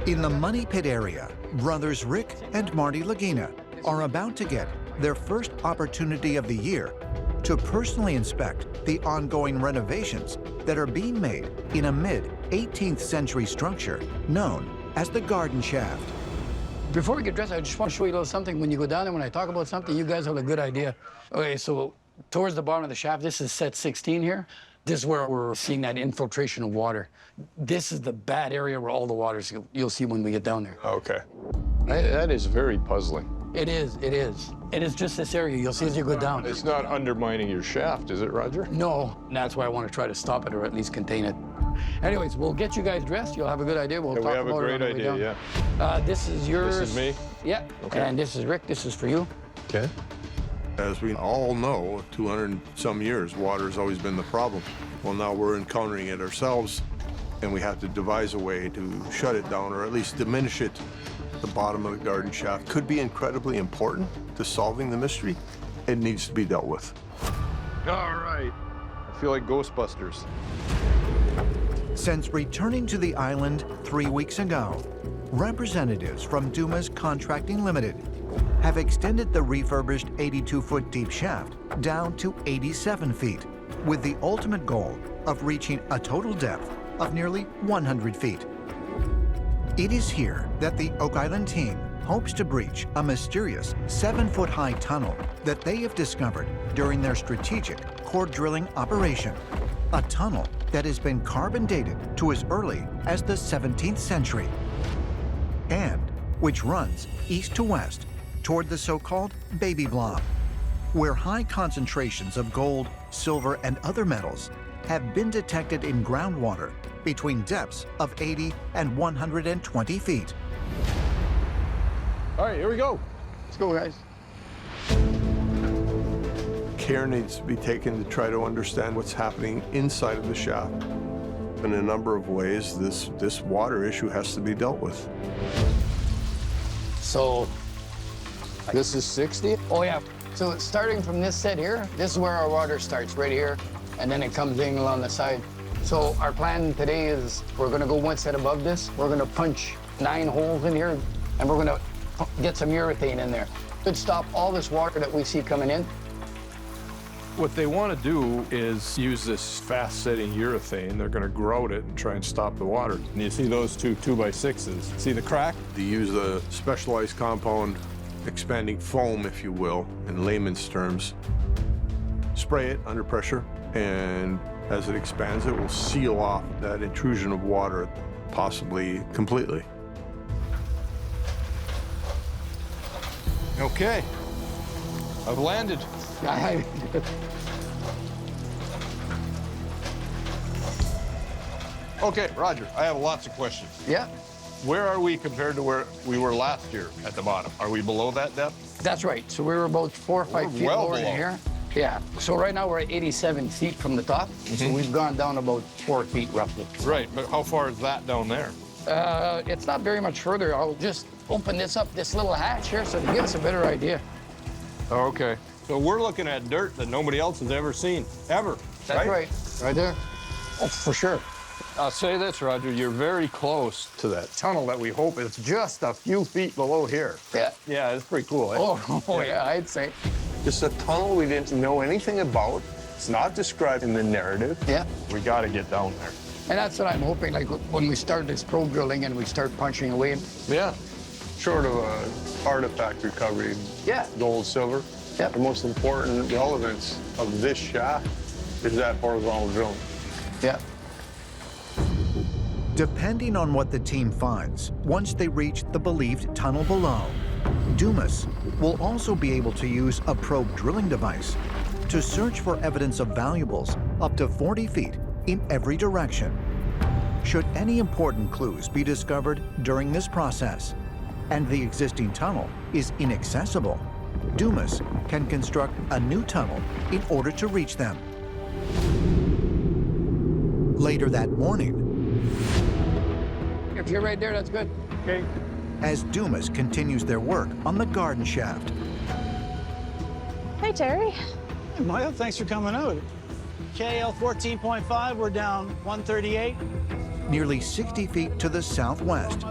In the Money Pit area, brothers Rick and Marty Lagina are about to get their first opportunity of the year to personally inspect the ongoing renovations that are being made in a mid-18th century structure known as the Garden Shaft. Before we get dressed, I just want to show you a little something. When you go down there, when I talk about something, you guys have a good idea. Okay, so towards the bottom of the shaft, this is set 16 here. This is where we're seeing that infiltration of water. This is the bad area where all the water's you'll see when we get down there. Okay. That is very puzzling. It is, it is. It is just this area you'll see as you go down. It's not undermining your shaft, is it, Roger? No, and that's why I want to try to stop it or at least contain it. Anyways, we'll get you guys dressed. You'll have a good idea. We'll talk about it. We have a great idea, yeah. This is yours. This is me? Yeah. Okay. And this is Rick. This is for you. Okay. As we all know, 200 and some years, water has always been the problem. Well, now we're encountering it ourselves, and we have to devise a way to shut it down or at least diminish it. The bottom of the garden shaft could be incredibly important to solving the mystery. It needs to be dealt with. All right. I feel like Ghostbusters. Since returning to the island 3 weeks ago, representatives from Dumas Contracting Limited have extended the refurbished 82-foot deep shaft down to 87 feet, with the ultimate goal of reaching a total depth of nearly 100 feet. It is here that the Oak Island team hopes to breach a mysterious 7-foot-high tunnel that they have discovered during their strategic core drilling operation, a tunnel that has been carbon dated to as early as the 17th century, and which runs east to west toward the so-called baby blob, where high concentrations of gold, silver, and other metals have been detected in groundwater between depths of 80 and 120 feet. All right, here we go. Let's go, guys. Care needs to be taken to try to understand what's happening inside of the shaft. In a number of ways, this water issue has to be dealt with. So, This is 60? oh yeah. So starting from this set here, this is where our water starts, right here, and then it comes in along the side. So our plan today is we're gonna go one set above this. We're gonna punch 9 holes in here, and we're gonna get some urethane in there. Could stop all this water that we see coming in. What they want to do is use this fast-setting urethane. They're going to grout it and try and stop the water. And you see those two 2x6s. See the crack? They use a specialized compound, expanding foam, if you will, in layman's terms. Spray it under pressure, and as it expands, it will seal off that intrusion of water, possibly completely. Okay. I've landed. Okay, Roger, I have lots of questions. Yeah, Where are we compared to where we were last year at the bottom? Are we below that depth? that's right. So we were about 4 or 5 We're feet well lower than below. here. Yeah. So right now we're at 87 feet from the top. So we've gone down about 4 feet roughly. Right, but how far is that down there? It's not very much further. I'll just open this up, this little hatch here, so to give us a better idea. Okay. So we're looking at dirt that nobody else has ever seen, ever. That's right. Right there. Oh, for sure. I'll say this, Roger, you're very close to that tunnel that we hope is just a few feet below here. Yeah. Yeah, it's pretty cool, eh? Oh, yeah, I'd say. It's a tunnel we didn't know anything about. It's not described in the narrative. Yeah. We gotta get down there. And that's what I'm hoping, like when we start this probe drilling and we start punching away. Yeah. Short of a artifact recovery, Yeah. gold, silver. Yeah. The most important relevance of this shaft is that horizontal drilling. Yeah. Depending on what the team finds, once they reach the believed tunnel below, Dumas will also be able to use a probe drilling device to search for evidence of valuables up to 40 feet in every direction. Should any important clues be discovered during this process, and the existing tunnel is inaccessible, Dumas can construct a new tunnel in order to reach them. Later that morning, If you're right there, that's good. Okay. as Dumas continues their work on the garden shaft, Hey, Terry. Hey, Maya, thanks for coming out. KL 14.5, we're down 138. nearly 60 feet to the southwest.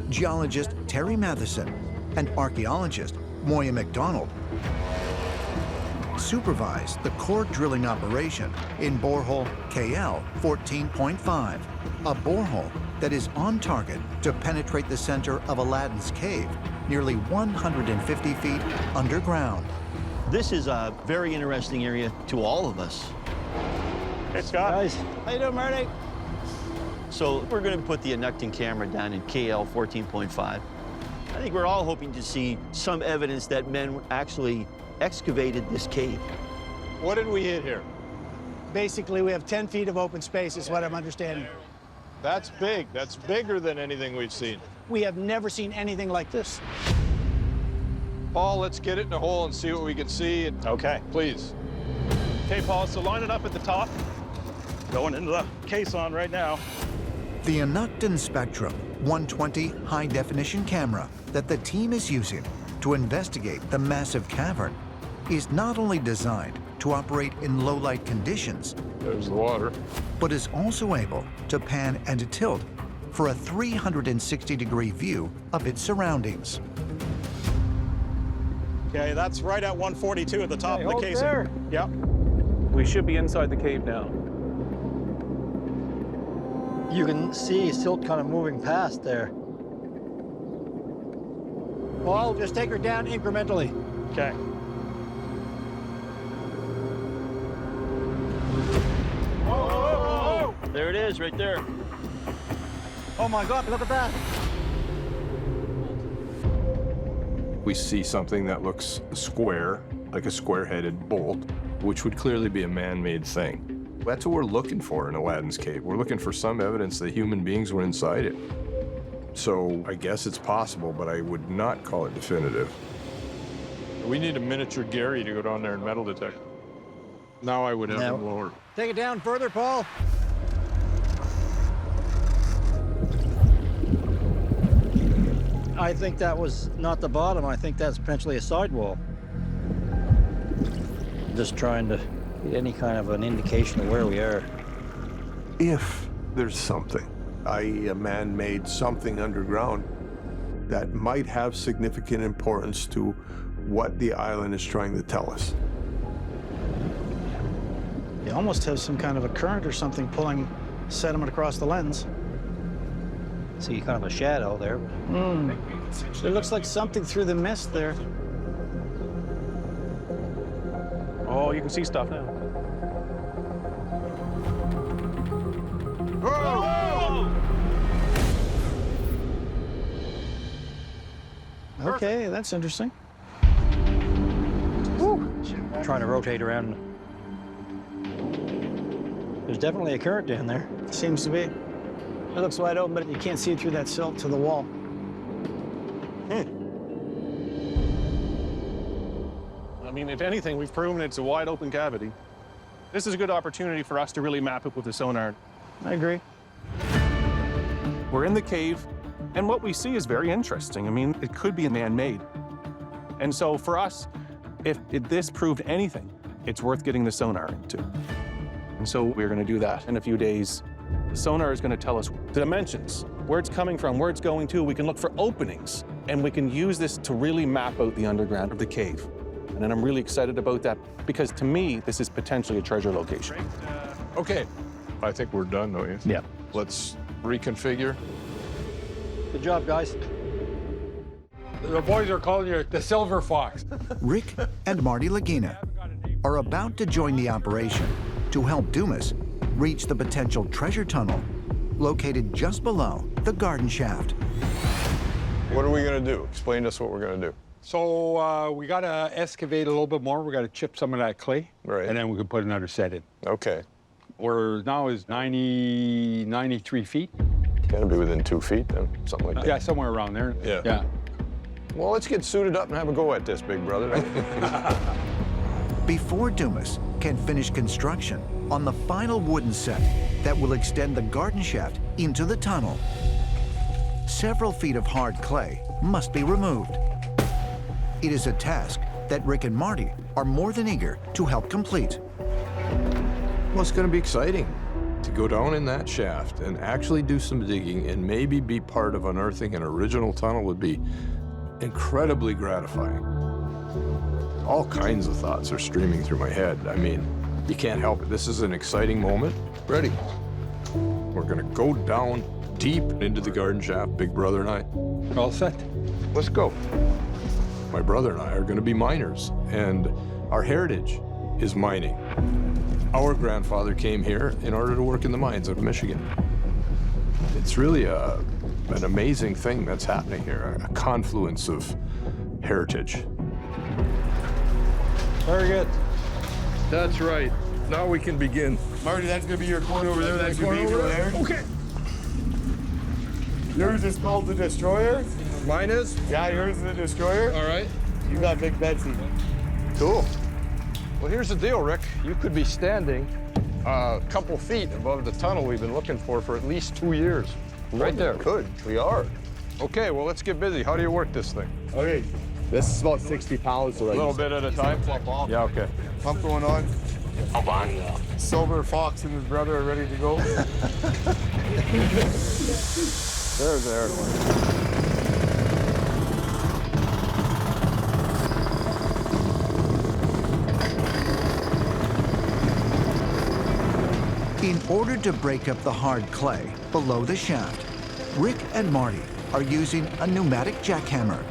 Geologist Terry Matheson and archaeologist Moya McDonald supervised the core drilling operation in borehole KL 14.5, a borehole that is on target to penetrate the center of Aladdin's cave, nearly 150 feet underground. This is a very interesting area to all of us. Hey, Scott. Guys. How you doing, Marty? So we're going to put the Annuctin camera down in KL 14.5. I think we're all hoping to see some evidence that men actually excavated this cave. What did we hit here? Basically, we have 10 feet of open space, is what I'm understanding. That's big. That's bigger than anything we've seen. We have never seen anything like this. Paul, let's get it in a hole and see what we can see. Okay. Please. Okay, Paul, so line it up at the top. Going into the caisson right now. The Annuctin Spectrum 120 high-definition camera that the team is using to investigate the massive cavern is not only designed to operate in low-light conditions, There's the water. but is also able to pan and tilt for a 360-degree view of its surroundings. Okay, that's right at 142 at the top of the hold casing. there. Yep. We should be inside the cave now. You can see silt kind of moving past there. Paul, just take her down incrementally. Okay. There it is, right there. Oh my God, look at that. We see something that looks square, like a square-headed bolt, which would clearly be a man-made thing. That's what we're looking for in Aladdin's cave. We're looking for some evidence that human beings were inside it. So I guess it's possible, but I would not call it definitive. We need a miniature Gary to go down there and metal detect. Now I would have him lower. Take it down further, Paul. I think that was not the bottom. I think that's potentially a sidewall. Just trying to get any kind of an indication of where we are. If there's something, i.e. a man-made something underground, that might have significant importance to what the island is trying to tell us. You almost have some kind of a current or something pulling sediment across the lens. See kind of a shadow there. It looks like something through the mist there. Oh, you can see stuff now. Okay, that's interesting. Trying to rotate around. There's definitely a current down there. Seems to be. It looks wide open, but you can't see it through that silt to the wall. I mean, if anything, we've proven it's a wide open cavity. This is a good opportunity for us to really map it with the sonar. I agree. We're in the cave, and what we see is very interesting. I mean, it could be man-made. And so for us, if this proved anything, it's worth getting the sonar into. And so we're going to do that in a few days. The sonar is going to tell us the dimensions, where it's coming from, where it's going to. We can look for openings, and we can use this to really map out the underground of the cave. And I'm really excited about that because, to me, this is potentially a treasure location. Okay. I think we're done, don't you? Yeah. Let's reconfigure. Good job, guys. The boys are calling you the Silver Fox. Rick and Marty Lagina are about to join the operation to help Dumas reach the potential treasure tunnel located just below the garden shaft. What are we going to do? Explain to us what we're going to do. So we got to excavate a little bit more. We got to chip some of that clay, Right. and then we can put another set in. Okay. We're now is 93 feet. Got to be within 2 feet, then, something like that. Yeah, somewhere around there. Yeah. Yeah. Well, let's get suited up and have a go at this, big brother. Before Dumas can finish construction on the final wooden set that will extend the garden shaft into the tunnel, several feet of hard clay must be removed. It is a task that Rick and Marty are more than eager to help complete. Well, it's going to be exciting to go down in that shaft and actually do some digging and maybe be part of unearthing an original tunnel would be incredibly gratifying. All kinds of thoughts are streaming through my head. I mean, you can't help it. This is an exciting moment. Ready? We're gonna go down deep into the garden shaft, Big Brother and I. All set. Let's go. My brother and I are gonna be miners, and our heritage is mining. Our grandfather came here in order to work in the mines of Michigan. It's really an amazing thing that's happening here, a confluence of heritage. Very good. That's right. Now we can begin. Marty, that's gonna be your corner over there. That's your baby over there. Okay. Yours is called the Destroyer. Mine is? Yeah, yours is the Destroyer. All right. You got Big Betsy. Cool. Well, here's the deal, Rick. You could be standing a couple feet above the tunnel we've been looking for at least 2 years. Right there. Could. We are. Okay, well, let's get busy. How do you work this thing? Okay. This is about 60 pounds. So A little bit at a time? Yeah, okay. Pump going on. Silver Fox and his brother are ready to go. There's the air. In order to break up the hard clay below the shaft, Rick and Marty are using a pneumatic jackhammer.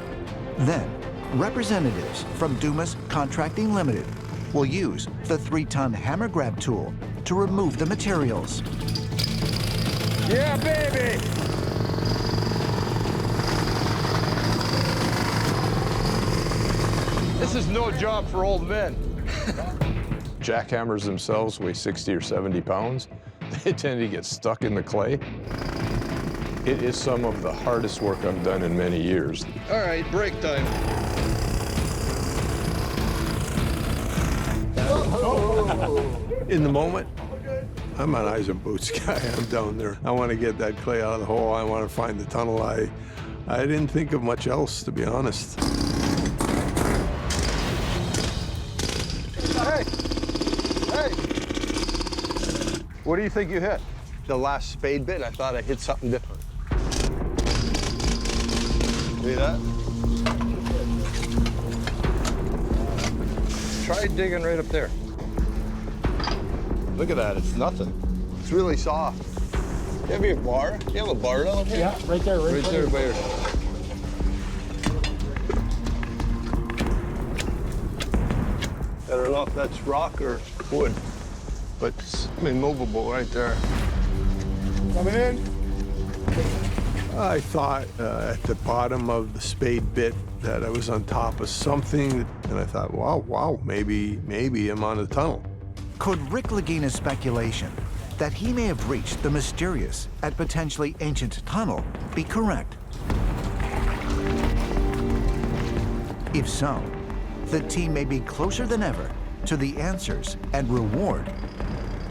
Then, representatives from Dumas Contracting Limited will use the 3-ton hammer grab tool to remove the materials. Yeah, baby! This is no job for old men. Jackhammers themselves weigh 60 or 70 pounds. They tend to get stuck in the clay. It is some of the hardest work I've done in many years. All right, break time. In the moment, I'm an eyes and boots guy. I'm down there. I want to get that clay out of the hole. I want to find the tunnel. I didn't think of much else, to be honest. Hey! Hey! What do you think you hit? The last spade bit, I thought I hit something different. See that? Try digging right up there. Look at that, it's nothing. It's really soft. You have a bar? You have a bar down here? Yeah, right there, Right there, Bayer. I don't know if that's rock or wood, but it's immovable right there. Coming in. I thought at the bottom of the spade bit that I was on top of something, and I thought, wow, maybe I'm on the tunnel. Could Rick Lagina's speculation that he may have reached the mysterious and potentially ancient tunnel be correct? If so, the team may be closer than ever to the answers and reward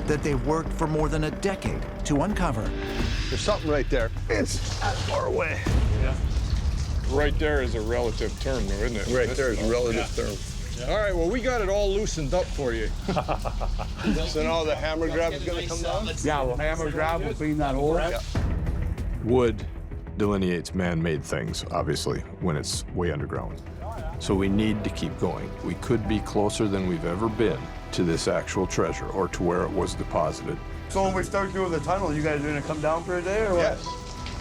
that they've worked for more than a decade to uncover. There's something right there. It's that far away. Yeah. Right there is a relative term, though, isn't it? Right there is a relative term. Yeah. All right, well, we got it all loosened up for you. So now the hammer grab is going to come down? Yeah, we'll hammer grab, we'll clean that hole. Yeah. Wood delineates man-made things, obviously, when it's way underground. So we need to keep going. We could be closer than we've ever been to this actual treasure or to where it was deposited. So when we start doing the tunnel, you guys are gonna come down for a day or what? Yes.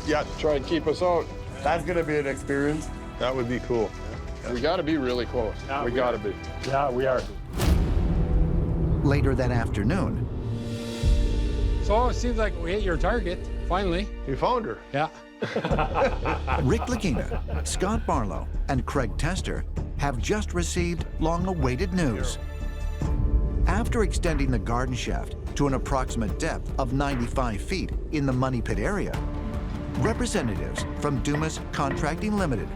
Yeah, try and keep us out. That's gonna be an experience. That would be cool. We got to be really close. Yeah, we got to be. Yeah, we are. Later that afternoon, So it seems like we hit your target, finally. You found her. Yeah. Rick Lagina, Scott Barlow, and Craig Tester have just received long-awaited news. After extending the garden shaft to an approximate depth of 95 feet in the Money Pit area, representatives from Dumas Contracting Limited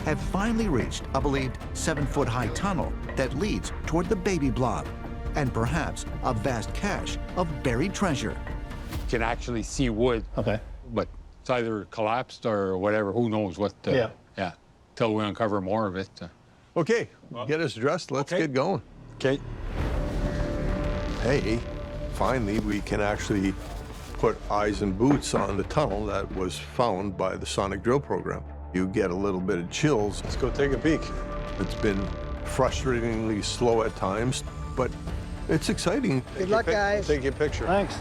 have finally reached a believed 7-foot-high tunnel that leads toward the baby blob and perhaps a vast cache of buried treasure. You can actually see wood. Okay. But it's either collapsed or whatever. Who knows what? Yeah. Yeah. Till we uncover more of it. Okay, get us dressed. Let's get going. Okay. Hey, finally, we can actually put eyes and boots on the tunnel that was found by the sonic drill program. You get a little bit of chills. Let's go take a peek. It's been frustratingly slow at times, but it's exciting. Good luck, guys. Take your picture. Thanks.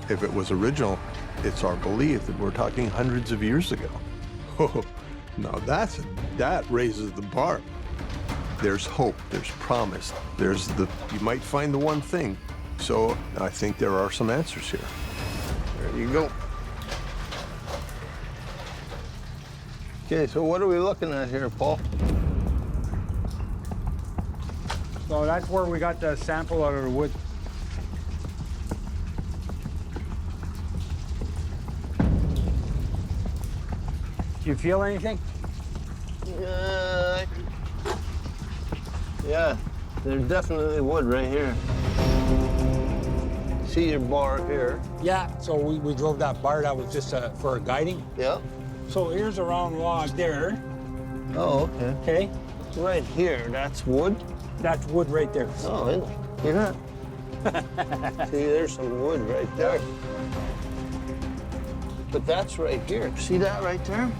If it was original, it's our belief that we're talking hundreds of years ago. Oh, now that raises the bar. There's hope, there's promise, you might find the one thing. So I think there are some answers here. There you go. Okay, so what are we looking at here, Paul? So that's where we got the sample out of the wood. Do you feel anything? Yeah, there's definitely wood right here. See your bar here? Yeah, so we drove that bar. That was just for guiding. Yeah. So here's a round log there. Oh, okay. Okay? Right here, that's wood? That's wood right there. Oh, isn't it? You're not. See, there's some wood right there. But that's right here. See that right there?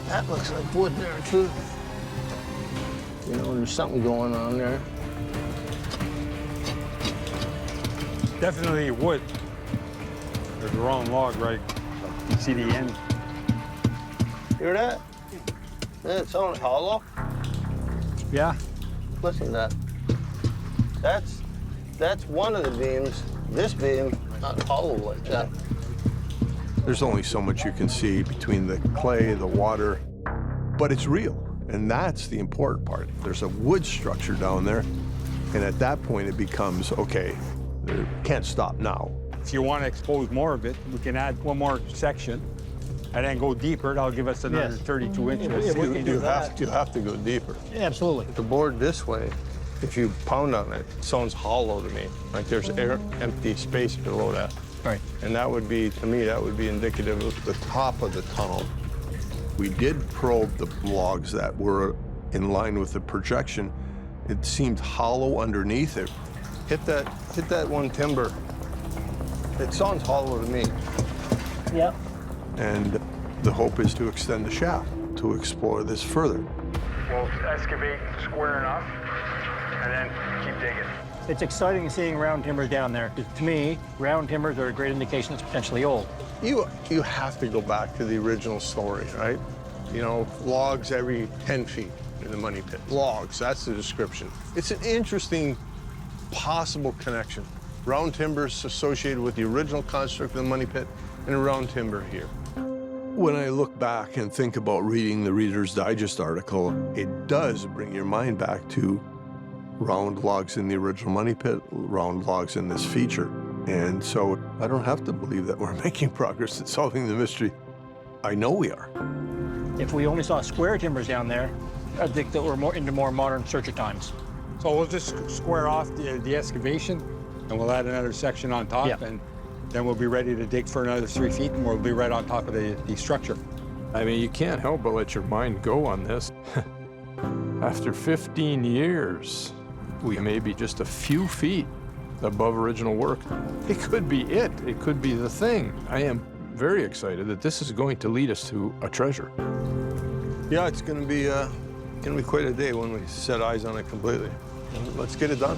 That looks like wood there, too. You know, there's something going on there. Definitely wood. There's a round log, right? You see the end. Hear that? Yeah, it sounds hollow. Yeah. Listen to that. That's one of the beams. This beam, not hollow like that. There's only so much you can see between the clay, the water, but it's real. And that's the important part. There's a wood structure down there, and at that point it becomes, okay, can't stop now. If you want to expose more of it, we can add one more section and then go deeper. That'll give us another 32 inches. You have to go deeper. Yeah, absolutely. The board this way, if you pound on it, it sounds hollow to me. Like there's empty space below that. Right. And that would be, to me, that would be indicative of the top of the tunnel. We did probe the logs that were in line with the projection. It seemed hollow underneath it. Hit that one timber. It sounds hollow to me. Yep. And the hope is to extend the shaft to explore this further. We'll excavate square enough and then keep digging. It's exciting seeing round timbers down there. To me, round timbers are a great indication it's potentially old. You have to go back to the original story, right? You know, logs every 10 feet in the money pit. Logs, that's the description. It's an interesting possible connection. Round timbers associated with the original construct of the money pit and a round timber here. When I look back and think about reading the Reader's Digest article, it does bring your mind back to round logs in the original money pit, round logs in this feature. And so I don't have to believe that we're making progress at solving the mystery. I know we are. If we only saw square timbers down there, I think that we're more into more modern searcher times. So we'll just square off the excavation and we'll add another section on top. Yeah. And then we'll be ready to dig for another 3 feet and we'll be right on top of the structure. I mean, you can't help but let your mind go on this. After 15 years, we may be just a few feet above original work. It could be it. It could be the thing. I am very excited that this is going to lead us to a treasure. Yeah, it's gonna be quite a day when we set eyes on it completely. Let's get it done.